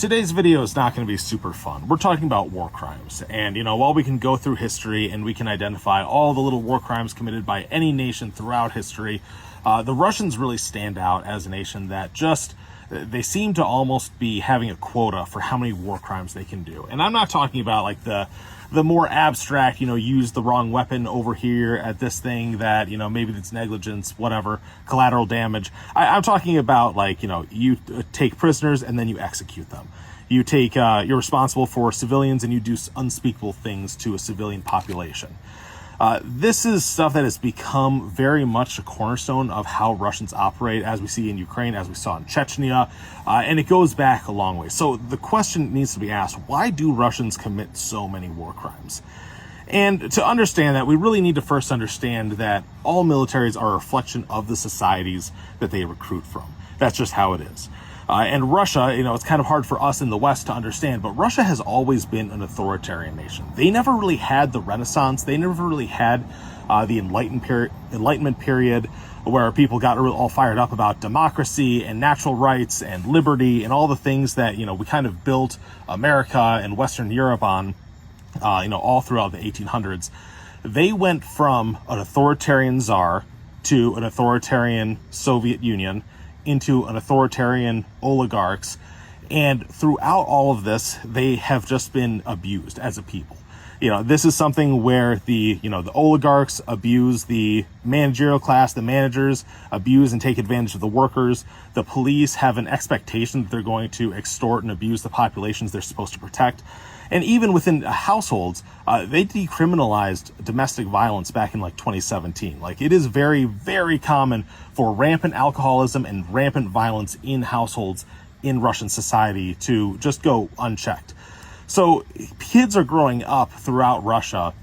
Today's video is not going to be super fun. We're talking about war crimes. And, while we can go through history and we can identify all the little war crimes committed by any nation throughout history, the Russians really stand out as a nation that they seem to almost be having a quota for how many war crimes they can do. And I'm not talking about like the more abstract, use the wrong weapon over here at this thing that, maybe it's negligence, whatever, collateral damage. I'm talking about like, you take prisoners and then you execute them. You take, you're responsible for civilians and you do unspeakable things to a civilian population. This is stuff that has become very much a cornerstone of how Russians operate, as we see in Ukraine, as we saw in Chechnya, and it goes back a long way. So the question needs to be asked, why do Russians commit so many war crimes? And to understand that, we really need to first understand that all militaries are a reflection of the societies that they recruit from. That's just how it is. And Russia, it's kind of hard for us in the West to understand, but Russia has always been an authoritarian nation. They never really had the Renaissance. They never really had the Enlightenment period where people got all fired up about democracy and natural rights and liberty and all the things that, we kind of built America and Western Europe on, all throughout the 1800s. They went from an authoritarian czar to an authoritarian Soviet Union into an authoritarian oligarchs, and throughout all of this they have just been abused as a people. This is something where the oligarchs abuse the managerial class, the managers abuse and take advantage of the workers. The police have an expectation that they're going to extort and abuse the populations they're supposed to protect. And even within households, they decriminalized domestic violence back in 2017. It is very, very common for rampant alcoholism and rampant violence in households in Russian society to just go unchecked. So kids are growing up throughout Russia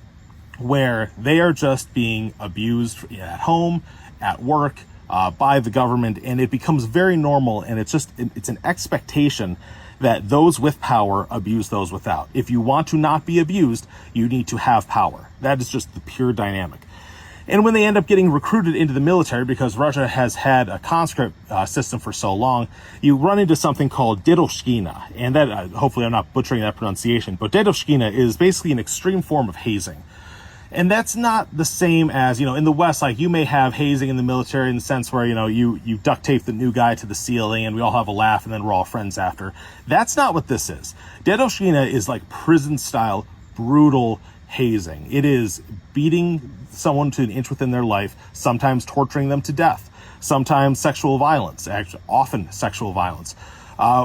where they are just being abused at home, at work, by the government, and it becomes very normal, and it's an expectation that those with power abuse those without. If you want to not be abused, you need to have power. That is just the pure dynamic. And when they end up getting recruited into the military, because Russia has had a conscript system for so long, you run into something called dedoshkina. And that, hopefully I'm not butchering that pronunciation, but dedoshkina is basically an extreme form of hazing. And that's not the same as, in the West, you may have hazing in the military in the sense where, you duct tape the new guy to the ceiling and we all have a laugh and then we're all friends after. That's not what this is. Dedoshkina is like prison style, brutal hazing. It is beating someone to an inch within their life, sometimes torturing them to death, sometimes sexual violence, actually often sexual violence,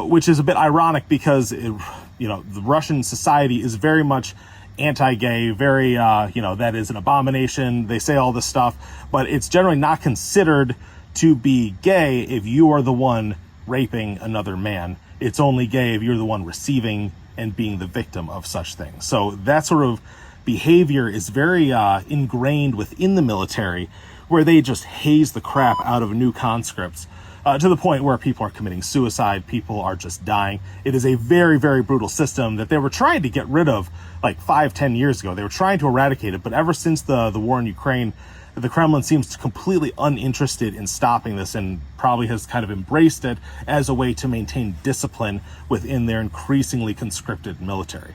which is a bit ironic because, the Russian society is very much anti-gay, very, that is an abomination. They say all this stuff, but it's generally not considered to be gay if you are the one raping another man. It's only gay if you're the one receiving and being the victim of such things. So that sort of behavior is very ingrained within the military, where they just haze the crap out of new conscripts to the point where people are committing suicide, people are just dying. It is a very, very brutal system that they were trying to get rid of 5-10 years ago. They were trying to eradicate it, but ever since the war in Ukraine, the Kremlin seems completely uninterested in stopping this and probably has kind of embraced it as a way to maintain discipline within their increasingly conscripted military.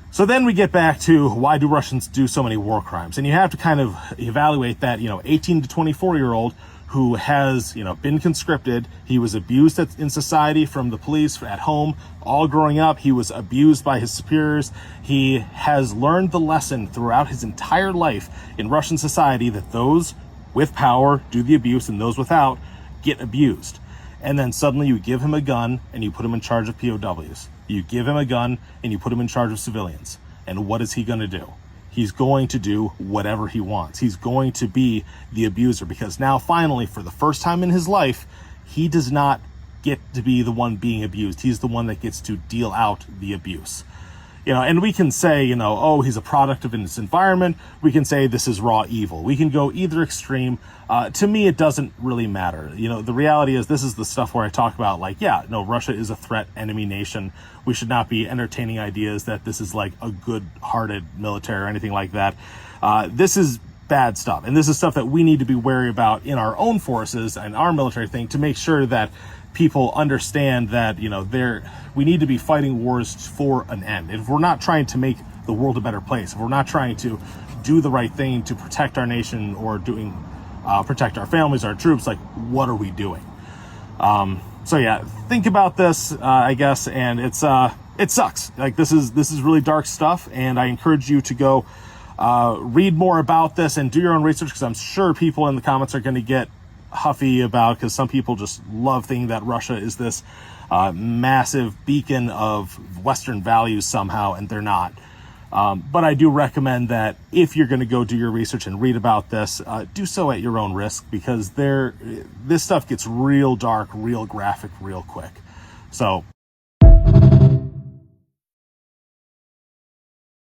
So then we get back to, why do Russians do so many war crimes? And you have to kind of evaluate that, 18 to 24-year-old who has, been conscripted. He was abused in society from the police at home. All growing up, he was abused by his superiors. He has learned the lesson throughout his entire life in Russian society that those with power do the abuse and those without get abused. And then suddenly you give him a gun and you put him in charge of POWs. You give him a gun and you put him in charge of civilians. And what is he going to do? He's going to do whatever he wants. He's going to be the abuser, because now finally, for the first time in his life, he does not get to be the one being abused. He's the one that gets to deal out the abuse. And we can say, oh, he's a product of his environment. We can say this is raw evil. We can go either extreme. To me, it doesn't really matter. The reality is, this is the stuff where I talk about Russia is a threat enemy nation. We should not be entertaining ideas that this is a good-hearted military or anything like that. This is bad stuff. And this is stuff that we need to be wary about in our own forces and our military thing, to make sure that people understand that, you know, we need to be fighting wars for an end. If we're not trying to make the world a better place, if we're not trying to do the right thing to protect our nation or protect our families, our troops, like, what are we doing? So yeah, think about this, I guess, and it sucks. Like, this is really dark stuff, and I encourage you to go read more about this and do your own research, because I'm sure people in the comments are going to get huffy about, because some people just love thinking that Russia is this massive beacon of Western values somehow, and they're not. But I do recommend that if you're going to go do your research and read about this, do so at your own risk, because this stuff gets real dark, real graphic, real quick. So